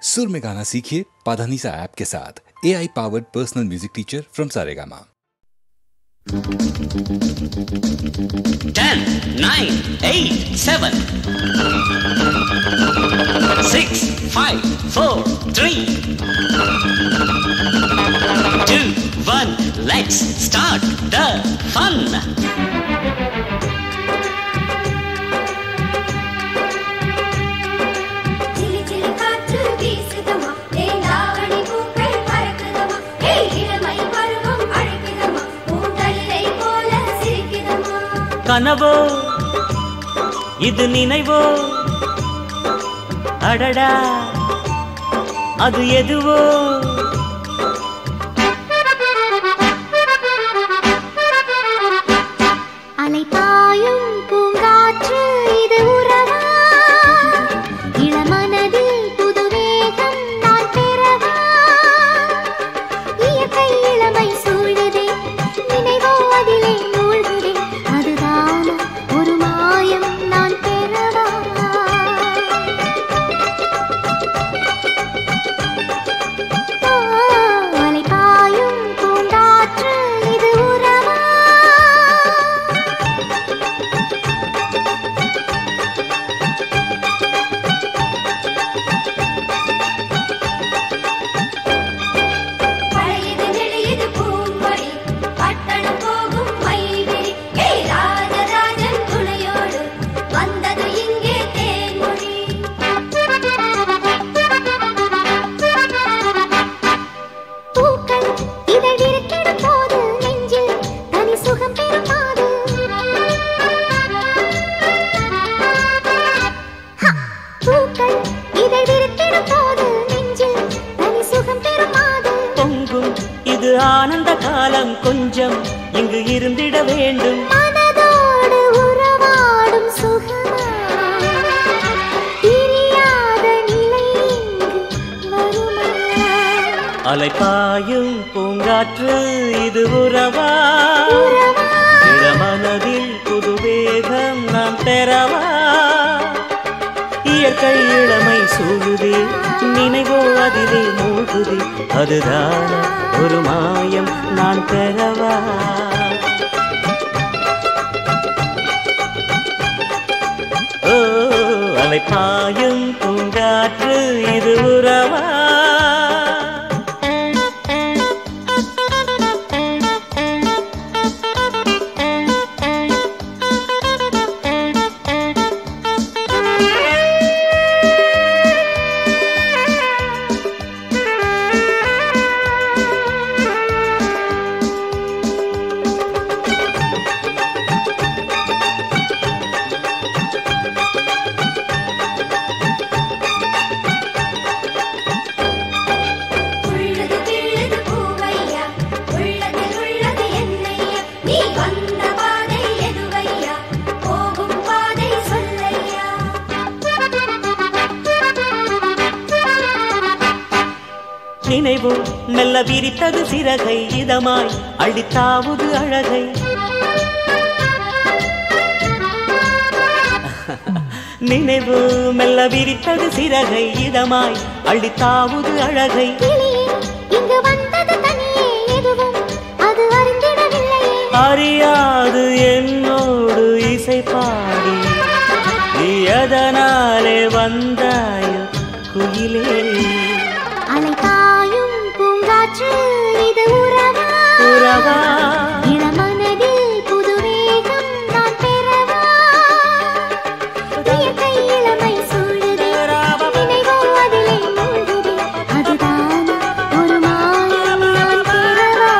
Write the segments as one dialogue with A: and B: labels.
A: सुर में गाना सीखिए पाधानीसा ऐप के साथ। AI powered personal music teacher from Saregama.
B: 10, 9, 8, 7, 6, 5, 4, 3, 2, 1, let's start the fun.
C: கனவோ இது நினைவோ அடடா அது எதுவோ
D: அலைபாயும் பூங்காற்று இது உறவா இளமனதில் புது வேகம் நான் பெறவா இயற்கை இளமை சூழ்ந்ததே நினைவோ அதிலே மூழ்குதே அதுதான் ஒரு மாயம் நான் பெறவா அலைபாயும் பூங்காற்று இது உறவா இது ஆனந்த காலம் கொஞ்சம் இங்கு இருந்திட வேண்டும் மனதோடு உறவாடும் சுகமா பிரியாத நிலை வருமா
C: அலைபாயும் பூங்காற்று இது உறவா இளமனதில் புது வேகம் நாம் பெறவா இயற்கை இளமை சூழுதே நினைவோ அதிலே மூழ்குதே அதுதான் ஒரு மாயம் நான் பெறவா ஓ அலைபாயும் பூங்காற்று இது உறவா நினைவோ மெல்ல விரித்தது சிறகை இதமாய் அழித்தாவது அழகை நினைவோ மெல்ல விரித்தது சிறகை இதமாய் அழித்தாவது அழகை
D: இங்கு வந்தது தனியே எதுவும் அது அறிந்திடவில்லையே
C: அறியாது என்னோடு இசை பாடி எதனாலே வந்தாயோ குயிலே
D: அலைபாயும் பூங்காற்று இது உறவா
C: உறவா
D: இளமனதில் புது வேகம் நான் பெறவா இயற்கை இளமை சூழுதே நினைவோ அதிலே மூழ்குதே அதுதான் ஒரு மாயம் நான் பெறவா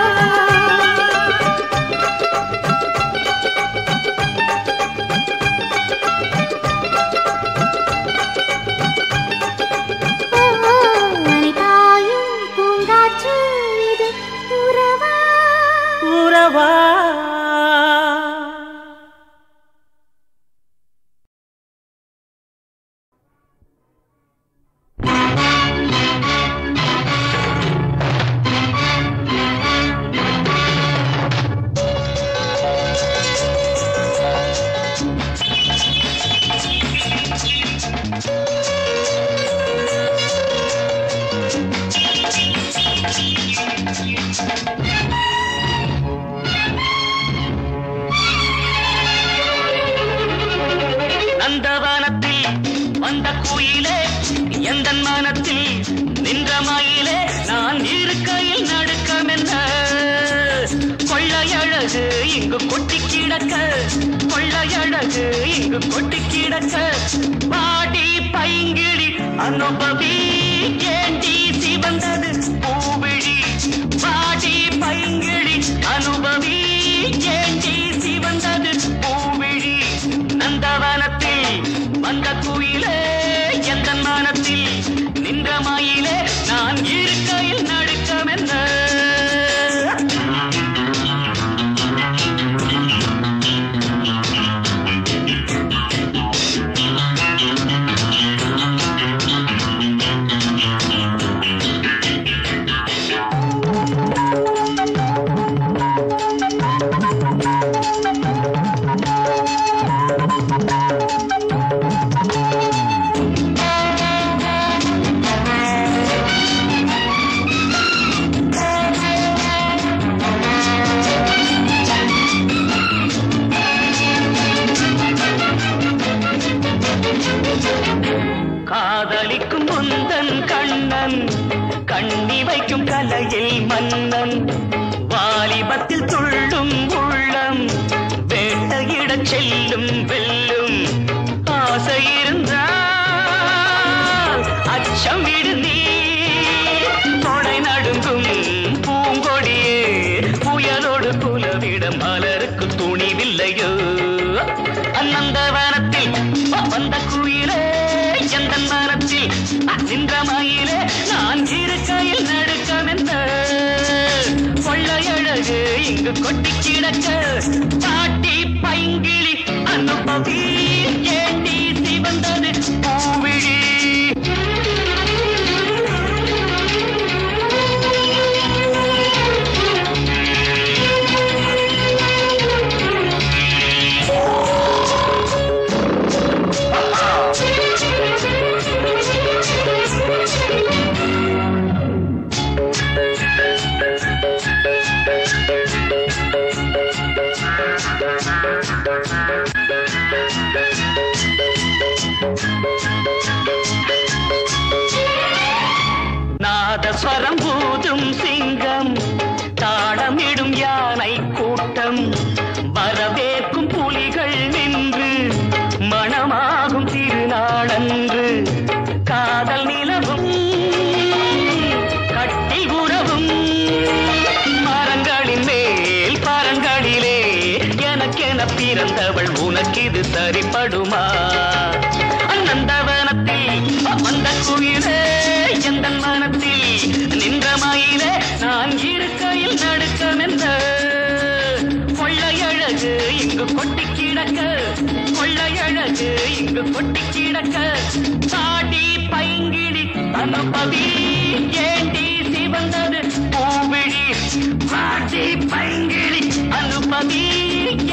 D: அலைபாயும் பூங்காற்று இது உறவா
C: உறவா
E: இங்கு கொட்டி கிடக்க கொள்ளையழகு இங்கு கொட்டி கிடக்க பாடி பைங்கிழி அனுபவி ஏண்டி சிவந்தது பூவிழி பாடி பைங்கிழி அனுபவி ஏண்டி சிவந்தது பூவிழி நந்தவனத்தில் வந்த குயிலே எந்த மனத்தில் நின்ற மயிலே நான் இருக்கையில் நடுக்கமென்ன காதலிக்கும் முந்தன் கண்ணன் கண்ணி வைக்கும் கலையில் மன்னன் வாலிபத்தில் துள்ளும் உள்ளம் வேட்டையிடச் செல்லும் வெல்லும் ஆசை இருந்தால் அச்சம் விடு நீ தொடை நடுங்கும் பூங்கொடியே புயலோடு குலவிட மலருக்கு துணிவில்லையோ அநந்தவனத்தில் வந்த குயிலே எந்த மனத்தில் நின்ற மயிலே நான் இருக்கையில் நடுக்கமென்ன கொள்ளையழகு இங்கு கொட்டி கிடக்க பாட்டி பைங்கிழி அனுபவி ஏண்டி சிவந்தது பூவிழி நாதஸ்வரம் பூதும் சிங்கம் தாளமிடும் யானை கூட்டம் வரவேற்கும் புலிகள் நின்று மணமாகும் திருநாளன்று காதல் நிலவும் கட்டி உறவும் மரங்களின் மேல் பரங்களிலே எனக்கென பிறந்தவள் உனக்கிது சரிப்படுமா அநந்தவனத்தில் வந்த குயிலே எந்த மனத்தில் நின்ற மயிலே நான் இருக்கையில் நடுக்கமென்ன கொள்ளையழகு இங்கு கொட்டி கிடக்க கொள்ளையழகு இங்கு கொட்டி கிடக்க பாடி பைங்கிழி அனுபவி ஏண்டி சிவந்தது பூவிழி பாடி பைங்கிழி அனுபவி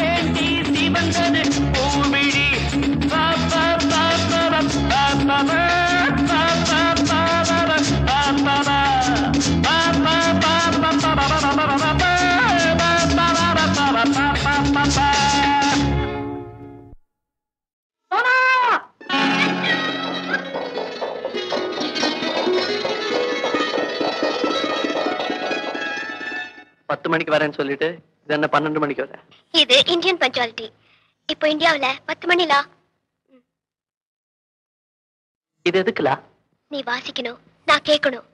E: ஏண்டி சிவந்தது பூவிழி பாப்பா பாப்பா பாப்பா பத்து மணிக்கு வரேன்னு சொல்லிட்டு இது என்ன 12 மணிக்கு வர
D: இது இந்தியன் பஞ்சுவாலிட்டி. இப்போ இந்தியாவுல 10 மணிலா.
E: இது எதுக்குலா?
D: நீ வாசிக்கணும், நான் கேட்கணும்.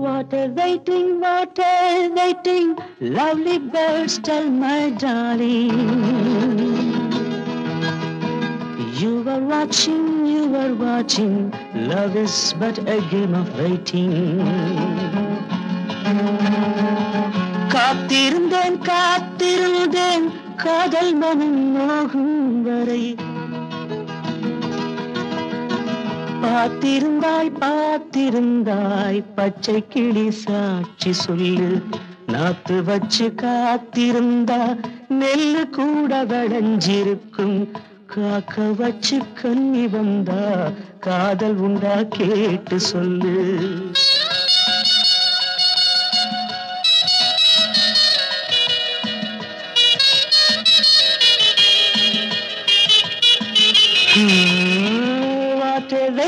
C: What a waiting, lovely birds tell my darling. You were watching, love is but a game of waiting. காத்திருந்தேன் காதல் மனம் நோகும் வரை பார்த்திருந்தாய் பச்சை கிளி சாட்சி சொல்லு நாத்து வச்சு காத்திருந்தா நெல்லு கூட விளைஞ்சிருக்கும் காக்க வச்சு கண்ணி வந்தா காதல் உண்டா கேட்டு சொல்லு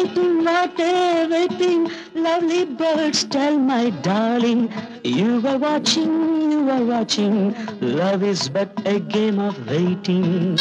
C: waiting, what a waiting. Lovely birds, tell my darling. You are watching. Love is but a game of waiting.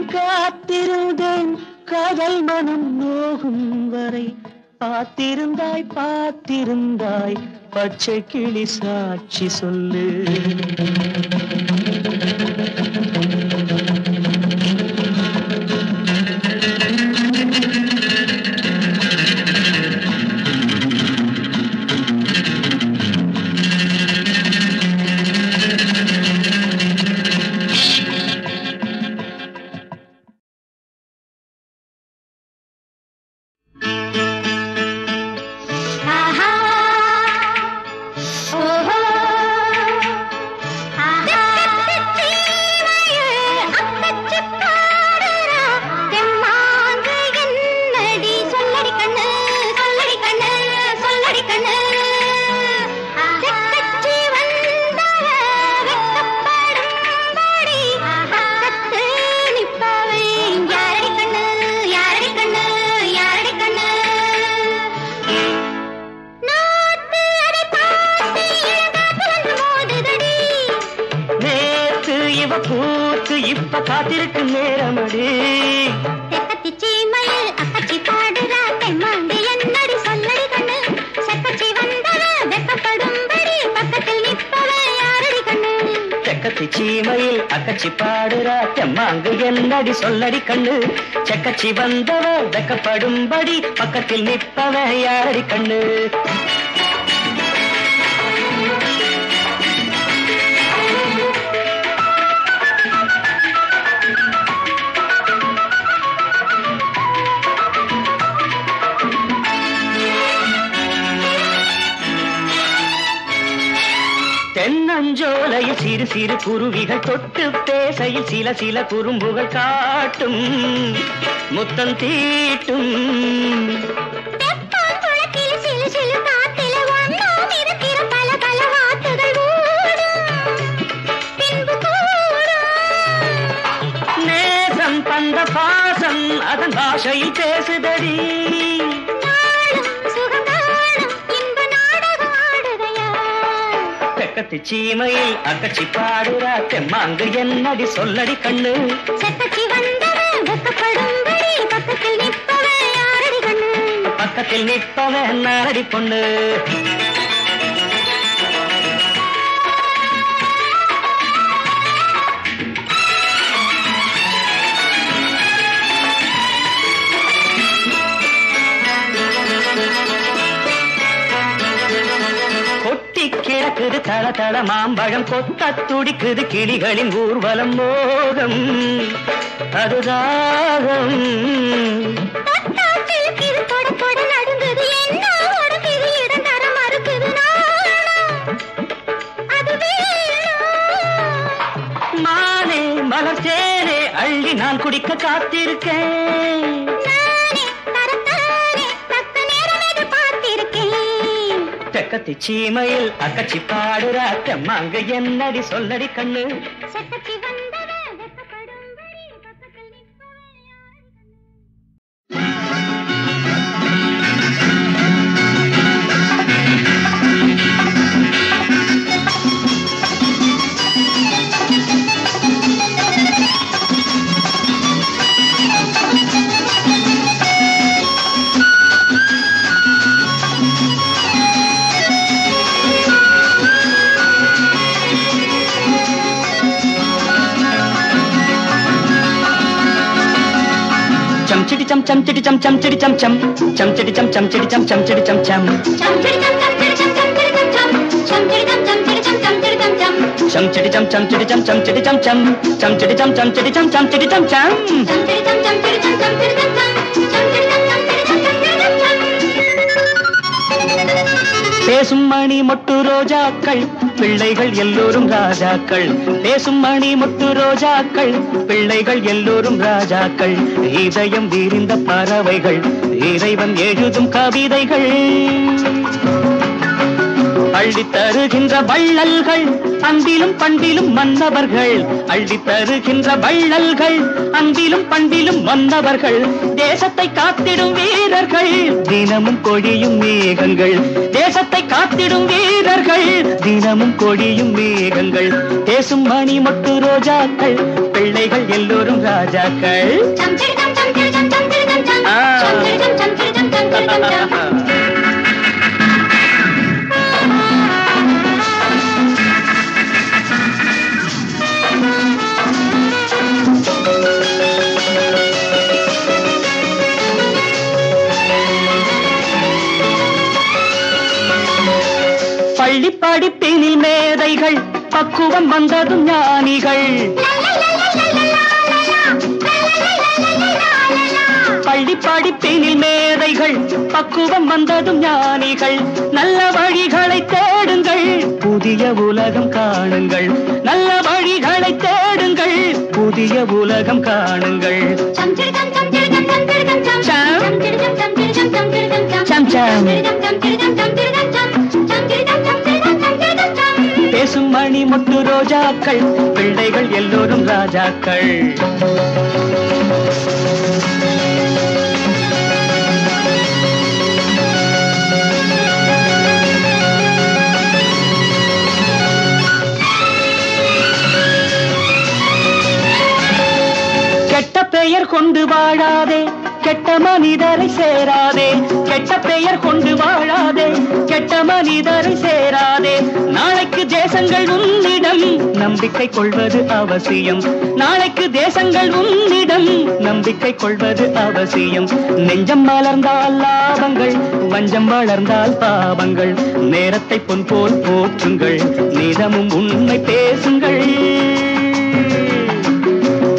C: காத்திருந்தேன் காதல் மனம் நோகும் வரை பார்த்திருந்தாய் பச்சை கிளி சாட்சி சொல்லு. பூத்து இப்ப காத்திருக்கு நேரமடி. செக்கச்சி சீமையில் அக்கச்சி பாடுறா தெம்மாண்டி என்னடி சொல்லடி கண்ணு. செக்கச்சி வந்தவ வெக்கப்படும்படி பக்கத்தில் நிற்பவ யாரடி கண்ணு. செக்கச்சி சீமையில் அக்கச்சி பாடுறா தெம்மாங்கு என்னடி சொல்லடி கண்ணு. செக்கச்சி வந்தவ வெக்கப்படும்படி பக்கத்தில் நிற்பவ யாரடி கண்ணு. தென்னஞ்சோலையில் சிறு சிறு குருவிகள் தொட்டு பேசையில் சில சில குறும்புகள் காட்டும் முத்தம் தீட்டும். நேசம் பந்த பாசம் அதன் பாஷையில் பேசுதடி. செக்கச்சி சீமையில் அக்கச்சி பாடுறா தெம்மாங்கு என்னடி சொல்லடி கண்ணு. செக்கச்சி வந்தவ வெக்கப்படும்படி பக்கத்தில் நிற்பவ யாரடி கண்ணு. பக்கத்தில் நிற்பவ நாரடி பொண்ணு. கிழக்குது தள தள மாம்பழம் கொத்த துடிக்குது கிளிகளின் ஊர்வலம் மோகம் அதுதாகம். மானே மலர் சேரே அள்ளி நான் குடிக்க காத்திருக்கேன். செக்கச்சி சீமையில் அக்கச்சி பாடுறா தெம்மாங்கு என்னடி சொல்லடி கண்ணு. chitty chum chum chitty chum chum chitty chum chum chum chitty chum chum chitty chum chum chitty chum chum chum chitty chum chum chitty chum chum chitty chum chum chum chitty chum chum chitty chum chum chitty chum chum chum chitty chum chum chitty chum chum chitty chum chum chum chitty chum chum chitty chum chum chitty chum chum chum chitty chum chum chitty chum chum chum chum chitty chum chum chum chum chum பேசும் மணி மொட்டு ரோஜாக்கள் பிள்ளைகள் எல்லோரும் ராஜாக்கள் பேசும் மணி மொட்டு ரோஜாக்கள் பிள்ளைகள் எல்லோரும் ராஜாக்கள் இதயம் விரிந்த பறவைகள் இறைவன் எழுதும் கவிதைகள் அள்ளி தருகின்ற வள்ளல்கள் அந்திலும் பண்டிலும் மன்னவர்கள் அள்ளி தருகின்ற வள்ளல்கள் அந்திலும் பண்டிலும் மன்னவர்கள் தேசத்தை காத்திடும் வீரர்கள் தினமும் கொடியும் மேகங்கள் தேசத்தை காத்திடும் வீரர்கள் தினமும் கொடியும் மேகங்கள் பேசும் மணி மொட்டு ரோஜாக்கள் பிள்ளைகள் எல்லோரும் ராஜாக்கள் பள்ளி படிப்பினில் மேதைகள் பக்குவம் வந்ததும் ஞானிகள் பள்ளி படிப்பினில் மேதைகள் பக்குவம் வந்ததும் ஞானிகள் நல்ல வழிகளை தேடுங்கள் புதிய உலகம் காணுங்கள் நல்ல வழிகளை தேடுங்கள் புதிய உலகம் காணுங்கள் பேசும் மணி முட்டு ரோஜாக்கள் பிள்ளைகள் எல்லோரும் ராஜாக்கள் கெட்ட பெயர் கொண்டு வாழாதே கெட்ட மனிதரை சேராதே கெட்ட பெயர் கொண்டு வாழாதே கெட்ட மனிதரை சேராதே நாளைக்கு தேசங்கள் உன்னிடம் நம்பிக்கை கொள்வது அவசியம் நாளைக்கு தேசங்கள் உன்னிடம் நம்பிக்கை கொள்வது அவசியம் நெஞ்சம் மலர்ந்தால் லாபங்கள் வஞ்சம் வளர்ந்தால் பாவங்கள் நேரத்தை பொன் போல் போற்றுங்கள் நிதமும் உண்மை பேசுங்கள்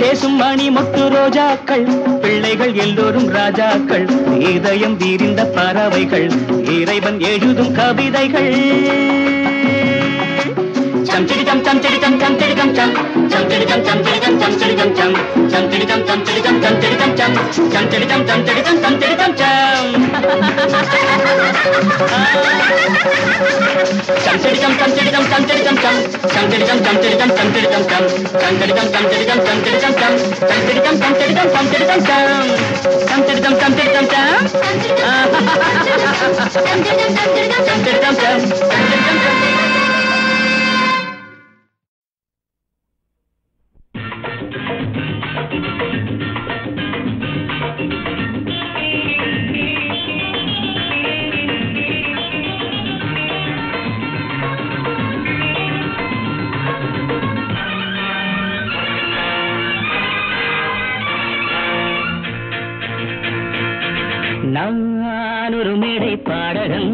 C: பேசும் மணி மொட்டு ரோஜாக்கள் பிள்ளைகள் எல்லோரும் ராஜாக்கள் இதயம் விரிந்த பறவைகள் இறைவன் எழுதும் கவிதைகள் சம் சிடி சம் சம் சிடி சம் சம் சிடி சம் சம் சம் சிடி சம் சம் சிடி சம் சம் சிடி சம் சம் சம் சிடி சம் சம் சிடி சம் சம் சிடி சம் சம் சம் சிடி சம் சம் சிடி சம் சம் சிடி சம் சம் சம் சிடி சம் சம் சிடி சம் சம் சிடி சம் சம் சம் சிடி சம் சம் சிடி சம் சம் சிடி சம் சம் சம் சிடி சம் சம் சிடி சம் சம் சிடி சம் சம் சம் சிடி சம் சம் சிடி சம் சம் சிடி சம் சம் சம் சிடி சம் சம் சிடி சம் சம் சம் சிடி சம் சம் சிடி சம் சம் சிடி சம் சம் சம் சிடி சம் சம் நானொரு மேடை பாடகன்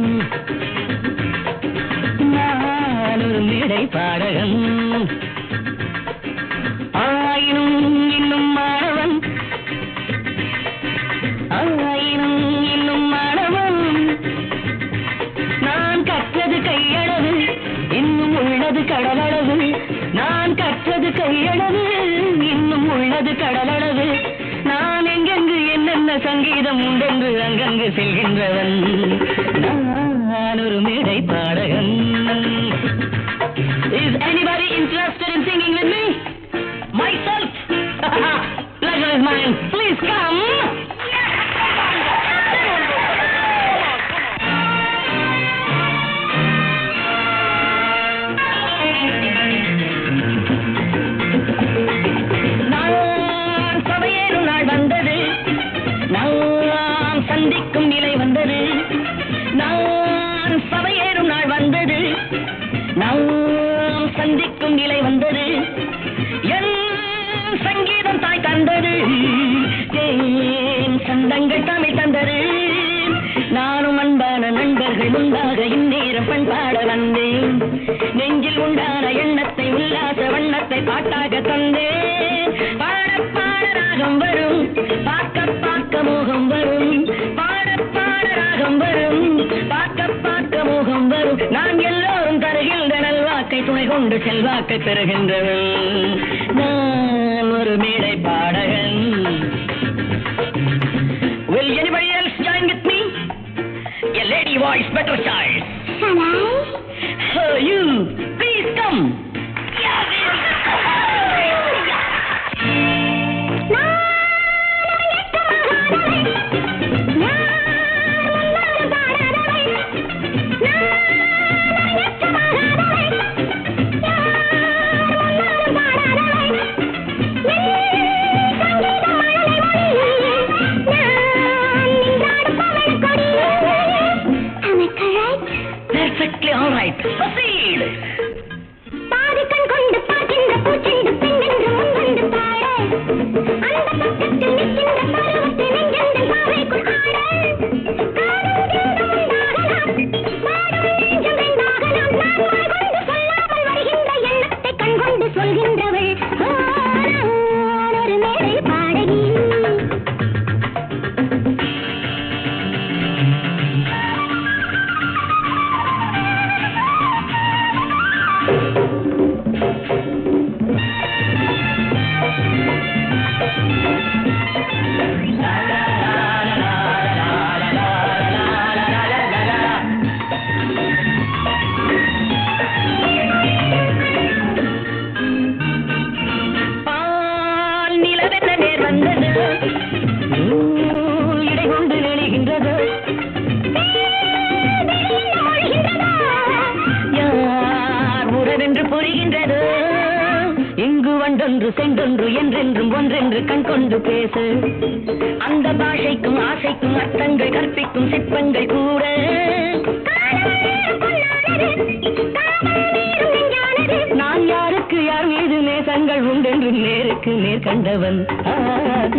C: நானொரு மேடை பாடகன் ஆயினும் இன்னும் மாணவன் ஆயினும் இன்னும் மாணவன் நான் கற்றது கையளவு இன்னும் உள்ளது கடலளவு நான் கற்றது கையளவு இன்னும் உள்ளது கடலளவு நான் எங்கெங்கு என்னென்ன சங்கீதம் உண்டென்று அங்கங்கு செல்கின்றவன் நான் ஒரு மேடை பாடகன். Is anybody interested in singing with me? Myself? Pleasure is mine. Please come. சந்திக்கும் நிலை வந்தது நான் சபையேறும் நாள் வந்தது நாம் சந்திக்கும் நிலை வந்தது சொந்தங்கள் தமிழ் தந்தது நானும் அன்பான நண்பர்கள் முன்பாக இந்நேரம் பண்பாட வந்தேன் நெஞ்சில் உண்டான எண்ணத்தை உல்லாச வண்ணத்தை பாட்டாக தந்தேன் பாட பாட ராகம் வரும் பார்க்க பார்க்க மோகம் வரும் பாட பாட ராகம் வரும் பார்க்க பார்க்க மோகம் வரும் நான் எல்லோரும் தருகின்ற நல்வாக்கை துணை கொண்டு செல்வாக்கை பெறுகின்றவன் நான் ஒரு மேடை பாடகன். Will anybody else join with me? A lady voice better choice.
D: Shall I?
C: Oh, you, please come. Perfectly all right. Proceed.
D: பாதிக்கண் கொண்டு பார்க்கின்ற பூச்செண்டு பெண்ணென்று முன்வந்து பாட அந்த பக்கத்தில் நிற்கின்ற பருவத்தை நெஞ்சென்று பாவைக்குள் ஆட கொண்டு சொல்கின்றவள் ஒரு மேடை பாடகி.
C: இடை கொண்டு நெளிகின்றது யார் உறவென்று புரிகின்றது இங்கு வண்டொன்று சென்றொன்று என்றென்றும் ஒன்றென்று கண் கொண்டு பேசு அந்த பாஷைக்கும் ஆசைக்கும் அர்த்தங்கள் கற்பிக்கும் சிற்பங்கள் கூட நான் யாருக்கு யார் மீது நேசங்கள் உண்டென்று நேருக்கு நேர் கண்டவன்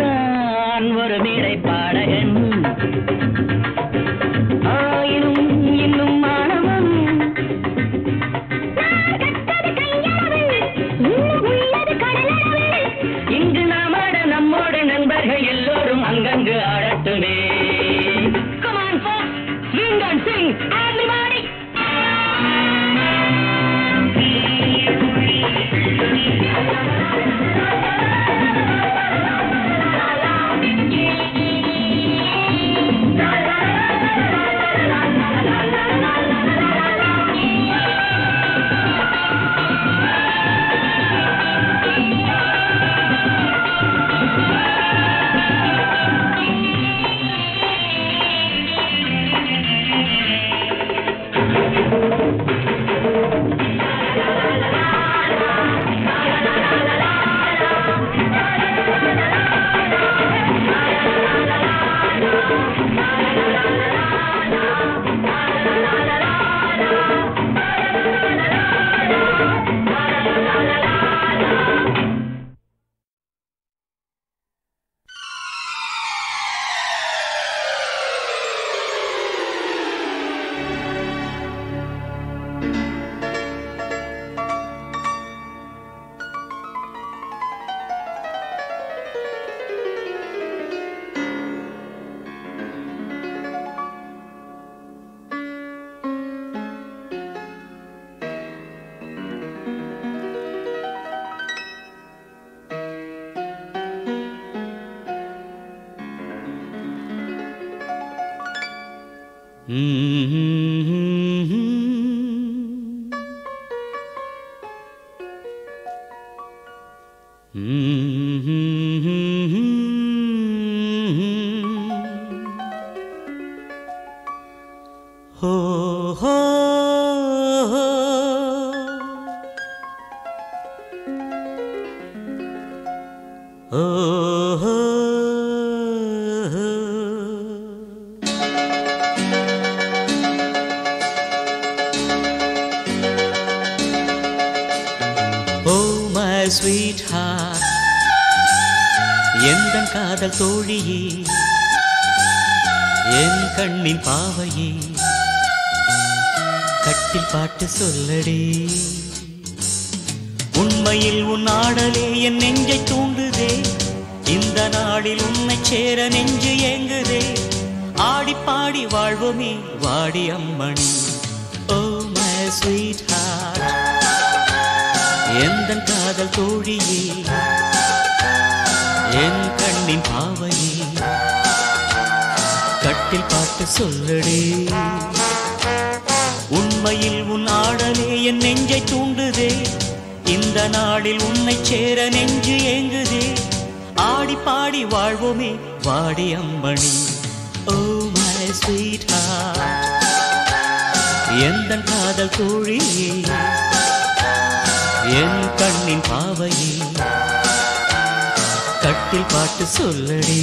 C: நான் ஒரு மேடை பாடகன் ஆயினும் இன்னும் மாணவன் இங்கு நாம் ஆட நம்மோடு நண்பர்கள் எல்லோரும் அங்கங்கு ஆடட்டுமே. Come on folks, swing and sing everybody.
F: sweetheart எந்தன் காதல் தோழியே என் கண்ணின் பாவையே கட்டில் பாட்டு சொல்லடி. உண்மையில் உன் ஆடலே என் நெஞ்சை தூண்டுதே. இந்த நாளில் உன்னை சேர நெஞ்சு ஏங்குதே. ஆடி பாடி வாழ்வோமே வாடி அம்மணி. ஓ மை ஸ்வீட் ஹார்ட், எந்தன் காதல் தோழியே, என் கண்ணின் பாவையே கட்டில் பாட்டு சொல்லடி. உண்மையில் உன் ஆடலே என் நெஞ்சை தூண்டுதே. இந்த நாளில் உன்னை சேர நெஞ்சு ஏங்குதே. ஆடி பாடி வாழ்வோமே வாடி அம்மணி. ஓ மை ஸ்வீட் ஹார்ட், எந்தன் காதல் தோழியே, என் கண்ணின் பாவையே கட்டில் பாட்டு சொல்லடி.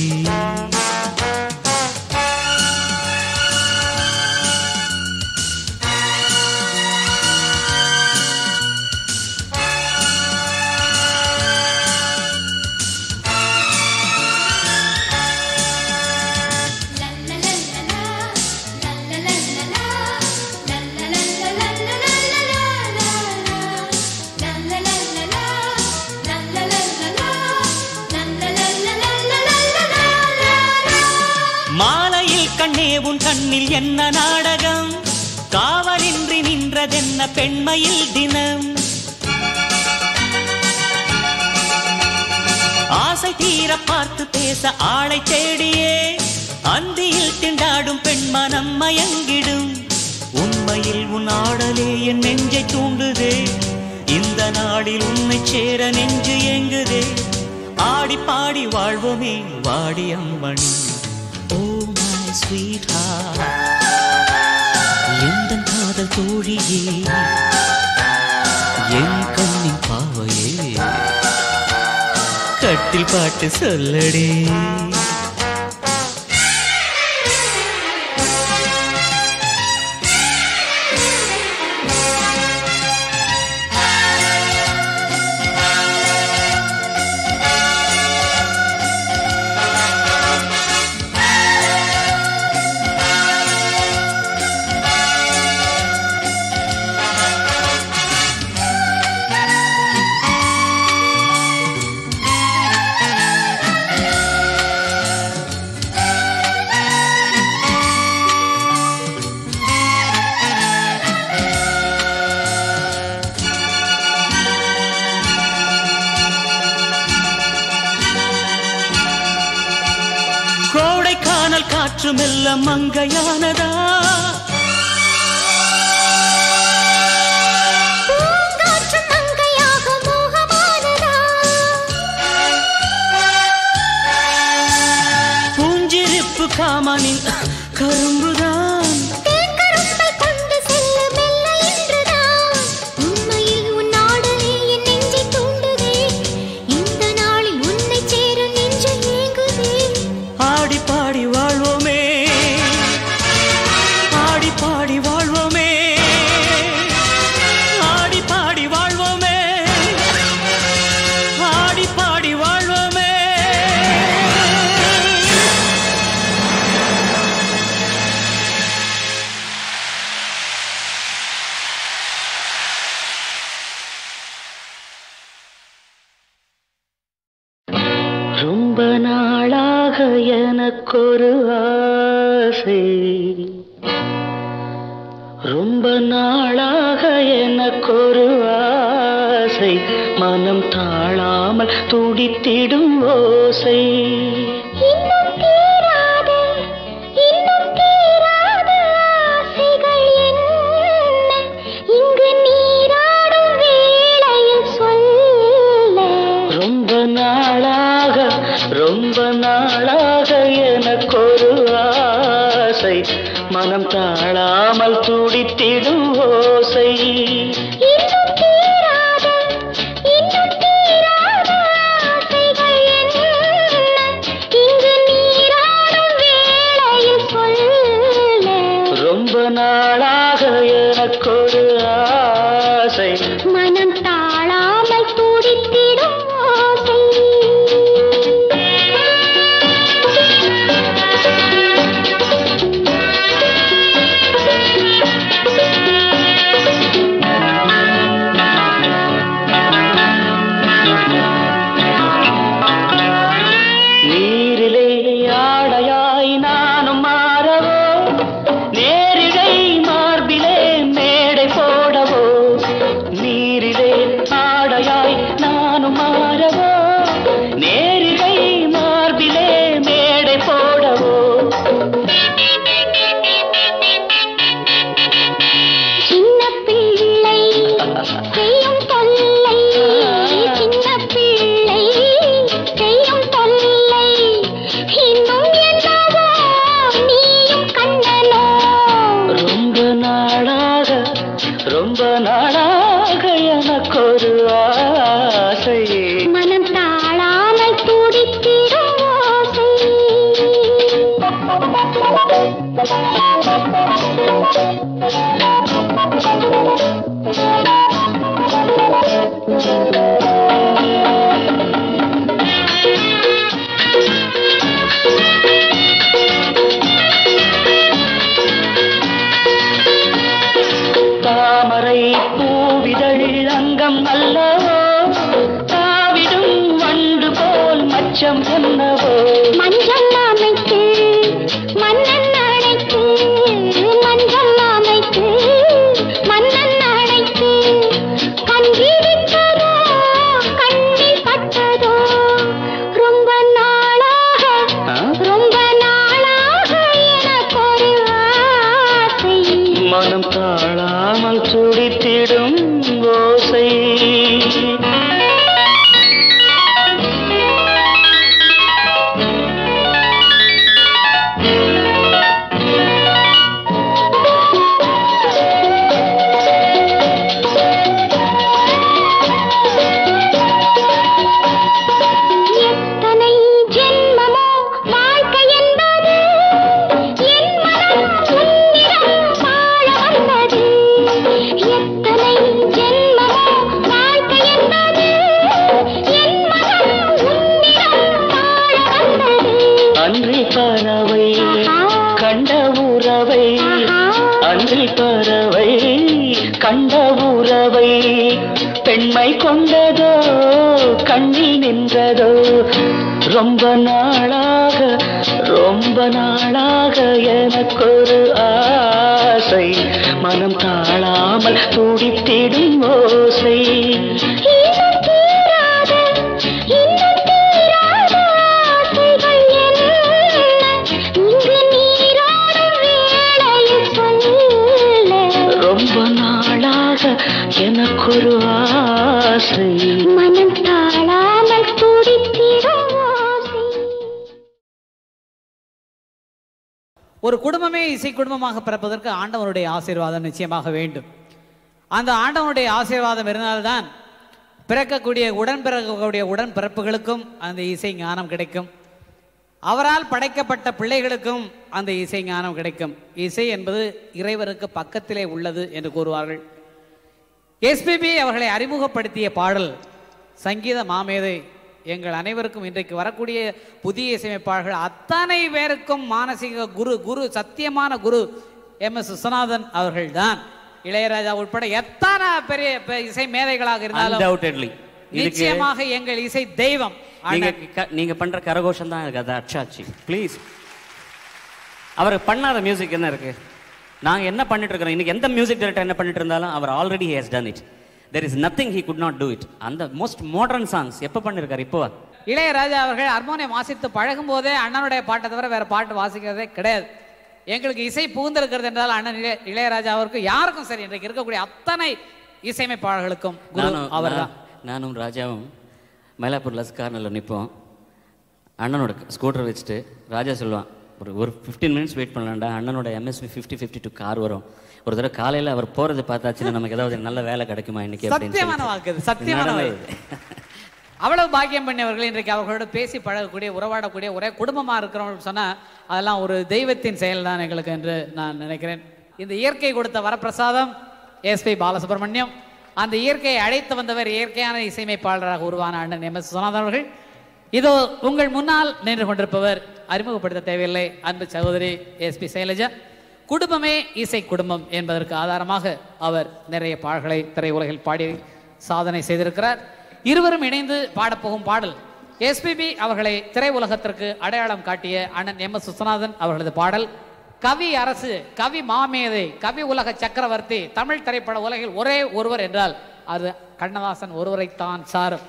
F: உன் கண்ணில் என்ன நாடகம், காவலின்றி நின்றதென்ன பெண்மையில் தினம். ஆசை தீர பார்த்து பேச ஆளை தேடியே அந்தியில் திண்டாடும் பெண்மனம் மயங்கிடும். உண்மையில் உன் ஆடலே என் நெஞ்சை தூண்டுதே. இந்த நாளில் உன்னை சேர நெஞ்சு ஏங்குதே. ஆடி பாடி வாழ்வோமே வாடி அம்மணி. Sweet heart, எந்தன் காதல் தோழியே, என் கண்ணின் பாவையே கட்டில் பாட்டு சொல்லடி. காற்று மெல்ல மங்கையானதா, பூங்காற்று மங்கையாக மோகமானதா, பூஞ்சிரிப்பு காமனின் கரும்புதான், தேன்கரும்பை கொண்டு செல்ல மெல்ல என்றுதான். உண்மையில் உன் ஆடலே என் நெஞ்சை தூண்டுதே. இந்த நாளில் உன்னை சேர நெஞ்சு ஏங்குதே. ஆடி பாடி வாழ்வோமே, ஆடி பாடி வாழ்வோமே, ஆடி பாடி வாழ்வோமே, ஆடி பாடி வாழ்வோமே. ரொம்ப நாளாக எனக்கொரு ஆசை, ரொம்ப நாளாக எனக்கொரு ஆசை, மனம் தாழாமல் துடித்திடும் ஓசை. இன்னும் தீராத ஆசைகள் என்ன இங்கு நீராடும் வேளையில் சொல்ல. ரொம்ப நாளாக எனக்கொரு ஆசை, மனம் தாழாமல் துடித்திடும் ஓசை. இன்னும் தீராத ஆசைகள் என்ன இங்கு நீராடும் வேளையில் சொல்ல. ரொம்ப நாளாக எனக்கொரு ஆசை, மனம் தாழாமல் துடித்திடும் ஓசை.
C: எனக்கொரு ஆசை
D: மனம் தாழாமல் துடித்திடும் ஓசை.
C: தாமரை பூவிதழ் அங்கம் அல்லவோ, தாவிடும் வண்டு போல் மச்சம் என்னவோ.
D: மஞ்சள் அமைத்து மன்னன் அழைத்து, மஞ்சள் அமைத்து மன்னன் அழைத்து, கண்டிருப்பதோ கண்ணில் பட்டதோ, ரொம்ப நாளாக ரொம்ப நாளாக எனக்கொரு ஆசை.
C: மனம் தாழாமல் துடித்திடும் ஓசை.
D: எத்தனை ஜென்மமோ வாழ்க்கை என்பது, என் மனம் உன்னிடம் வாழ வந்தது. எத்தனை ஜென்மமோ வாழ்க்கை என்பது, என் மனம் உன்னிடம் வாழ வந்தது.
C: அன்றி பறவை கண்ட உறவை, அன்றி பறவை கண்ட உறவை, பெண்மை கொண்டதோ கண்ணில் நின்றதோ. ரொம்ப நாளாக ரொம்ப நாளாக எனக்கொரு ஆசை, மனம் தாழாமல் துடித்திடும் ஓசை.
D: இன்னும் தீராத இன்னும் தீராத ஆசைகள் என்ன, இங்கு நீராடும் வேளையில் சொல்ல.
C: ரொம்ப நாளாக எனக்கொரு ஆசை,
D: மனம் தாழாமல் துடித்திடும் ஓசை.
G: ஒரு குடும்பமே இசை குடும்பமாக பிறப்பதற்கு ஆண்டவனுடைய ஆசீர்வாதம் நிச்சயமாக வேண்டும். அந்த ஆண்டவனுடைய ஆசீர்வாதம் இருந்தால்தான் பிறக்கக்கூடிய உடன்பிறப்புகளுக்கும் அந்த இசை ஞானம் கிடைக்கும். அவரால் படைக்கப்பட்ட பிள்ளைகளுக்கும் அந்த இசை ஞானம் கிடைக்கும். இசை என்பது இறைவனுக்கு பக்கத்திலே உள்ளது என்று கூறுவார்கள். எஸ்பிபி அவர்களை அறிமுகப்படுத்திய பாடல் சங்கீத மாமேதை. எங்கள் அனைவருக்கும் இன்றைக்கு வரக்கூடிய புதிய இசையமைப்பாளர்கள் அத்தனை பேருக்கும் மானசீக குரு சத்தியமான குரு MS விஸ்வநாதன் அவர்கள்தான். இளையராஜா உட்பட எத்தனை பெரிய இசை மேதைகளாக இருந்தாலும் நிச்சயமாக எங்கள் இசை தெய்வம்.
H: நீங்க பண்ற கரகோஷம் தான் இருக்கு. அது அச்சாச்சி ப்ளீஸ். அவர் பண்ணாத மியூசிக் என்ன இருக்கு? நாங்க என்ன பண்ணிட்டு இருக்கிறோம் இன்னைக்கு? எந்த மியூசிக் டைரக்டர் என்ன பண்ணிட்டு இருந்தாலும் அவர் already he has done it. there is nothing he could not do it. அந்த மோஸ்ட் மாடர்ன் சாங்ஸ் எப்போ பண்ணிருக்காரு? இப்போ
G: இளையராஜா அவர்கள் ஹார்மோனியம் வாசித்து பழகும் போதே அண்ணனுடைய பாட்டை தவிர வேற பாட்டு வாசிக்கிறதே கிடையாது. எங்களுக்கு இசை புகுந்திருக்கிறது என்றால் அண்ணன் இளையராஜா அவருக்கு யாருக்கும் சரி, இன்றைக்கு இருக்கக்கூடிய அத்தனை இசையமைப்பாளர்களுக்கும் அவர் தான்.
H: நானும் ராஜாவும் மயிலாப்பூர் லஸ்கார்னில் நிற்போம். அண்ணனோட ஸ்கூட்டர் வச்சுட்டு ராஜா சொல்லுவான், ஒரு 15 மினிட்ஸ் வெயிட் பண்ணலாம்டா, அண்ணனோட MSV 5052 கார் வரும். ஒரு தடவை காலையில் அவர் போகிறது பார்த்தாச்சுன்னா நமக்கு ஏதாவது நல்ல வேலை கிடைக்குமா இன்னைக்கு?
G: சத்தியமான வாக்கு, சத்தியமான வாக்கு. அவ்வளவு பாக்கியம் பண்ணியவர்கள் இன்றைக்கு அவர்களோட பேசி பழகக்கூடிய உறவாடக்கூடிய ஒரே குடும்பமாக இருக்கிறவங்க சொன்னால் அதெல்லாம் ஒரு தெய்வத்தின் செயல் தான் எங்களுக்கு என்று நான் நினைக்கிறேன். இந்த இயற்கை கொடுத்த வரப்பிரசாதம் SP பாலசுப்ரமணியம். அந்த இயற்கையை அழைத்து வந்தவர் இயற்கையான இசையமைப்பாளராக உருவான அண்ணன் MS விஸ்வநாதன் அவர்கள். இதோ உங்கள் முன்னால் நின்று கொண்டிருப்பவர் அறிமுகப்படுத்த தேவையில்லை, அன்பு சகோதரி SP சைலஜா. குடும்பமே இசை குடும்பம் என்பதற்கு ஆதாரமாக அவர் நிறைய பாடல்களை திரையுலகில் பாடி சாதனை செய்திருக்கிறார். இருவரும் இணைந்து பாடப்போகும் பாடல் SPB அவர்களை திரையுலகத்திற்கு அடையாளம் காட்டிய அண்ணன் MS விஸ்வநாதன் அவர்களது பாடல். கவி அரசு, கவி மாமேதை, கவி உலக சக்கரவர்த்தி, தமிழ் திரைப்பட உலகில் ஒரே ஒருவர் என்றால் அது கண்ணதாசன் ஒருவரைத்தான் சாரும்.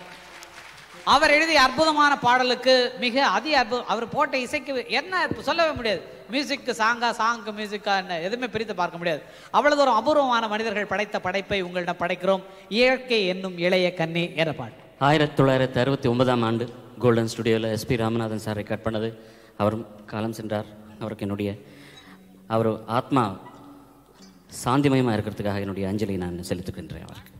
G: அவர் எழுதிய அற்புதமான பாடலுக்கு மிக அற்புதம். அவர் போட்ட இசைக்கு என்ன சொல்லவே முடியாது. மியூசிக்கு சாங்கு மியூசிக்கா என்ன எதுவுமே பிரித்து பார்க்க முடியாது. அவ்வளவு ஒரு அபூர்வமான மனிதர்கள் படைத்த படைப்பை உங்களிடம் படைக்கிறோம். இயற்கை என்னும் இளைய கண்ணி என்ற பாட்டு
H: 1969ஆம் ஆண்டு கோல்டன் ஸ்டுடியோவில் SP ராமநாதன் சார் ரெக்கார்ட் பண்ணது. அவரும் காலம் சென்றார். அவருக்கு என்னுடைய அவர் ஆத்மா சாந்திமயமாக இருக்கிறதுக்காக என்னுடைய அஞ்சலி நான் செலுத்துகின்றேன் அவருக்கு.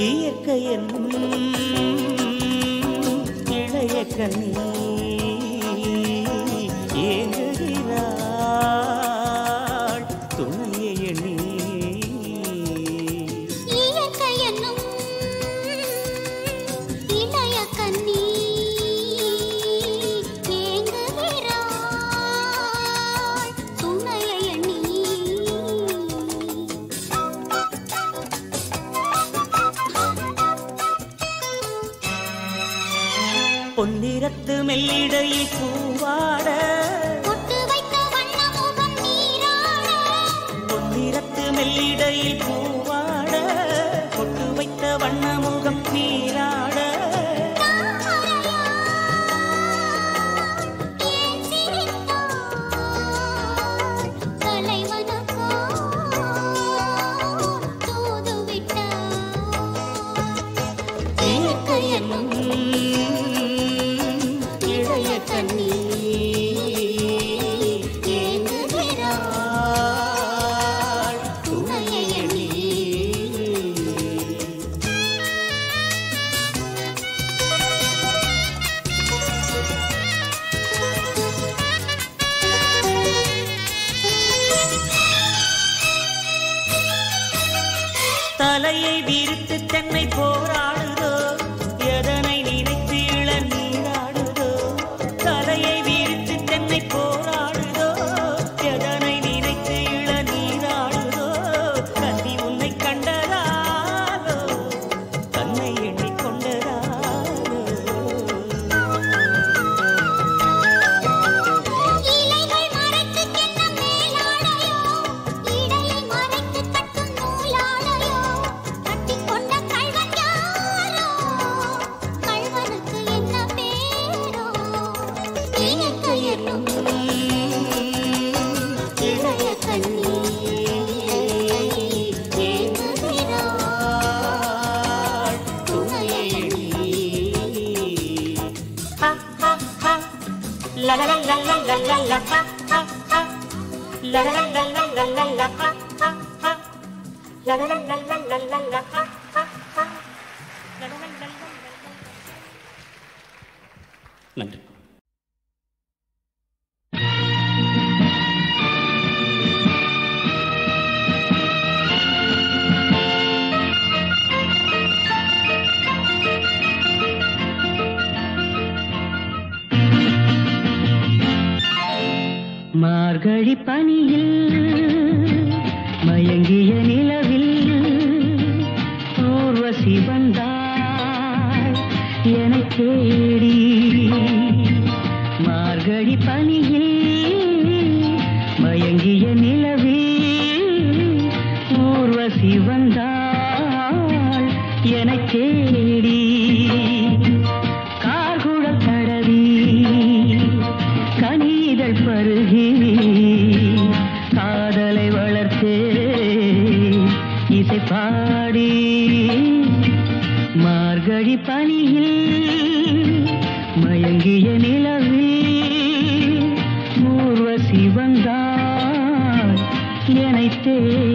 F: இயற்கை என்னும் இளைய கண்ணி ஏங்குகிறாள் துணையை எண்ணி.
C: இயற்கை என்னும் இளைய கண்ணி ஏங்குகிறாள் துணையை எண்ணி.
F: பொன்னிறத்து மெல்லிடையில் பூவாட
C: பொட்டு வைத்த வண்ண முகம் நீராட.
F: பொன்னிறத்து மெல்லிடையில் பூவாட பொட்டு வைத்த வண்ண முகம் நீராட.
C: ஏன் சிரித்தாய் தலைவனுக்கோ தூது விட்டாய்.
F: இயற்கை என்னும் இளைய கண்ணி ஏங்குகிறாள் துணையை எண்ணி. தலையை விரித்து தென்னை போராடுதோ எதனை நினைத்து இளநீராடுதோ. தலையை விரித்து தென்னை போராடுதோ எதனை நினைத்து இளநீராடுதோ. கண்ணி உன்னை கண்டதாலோ தன்னை எண்ணிக் கொண்டதாலோ.
C: இலைகள் மறைத்து கிண்ணம் மேலாடையோ இடையை மறைத்து கட்டும் நூலாடையோ. கட்டிக்கொண்ட கள்வன் யாரோ கள்வனுக்கு என்ன பேரோ. இயற்கை என்னும் இளைய கண்ணி ஏங்குகிறாள்
F: துணையை எண்ணி. ஹா ஹா ஹா la la la la la la la la ha ha ha la la la la la la la la ha ha ha la la la la la la la la ha ha ha la la la la la la. நன்றி. மார்கழி பனியில் மயங்கிய நிலவில் ஊர்வசி வந்தாள் எனக் தேடி. மார்கழி பனியில் மயங்கிய நிலவில் ஊர்வசி வந்தாள் எனக் தேடி. கார்குழல் தடவி கனிதழ் பருகி காதலை வளர்த்தே இசை பாடி. மார்கழி பனியில் மயங்கிய நிலவில் ஊர்வசி வந்தாள் எனத் தேடி.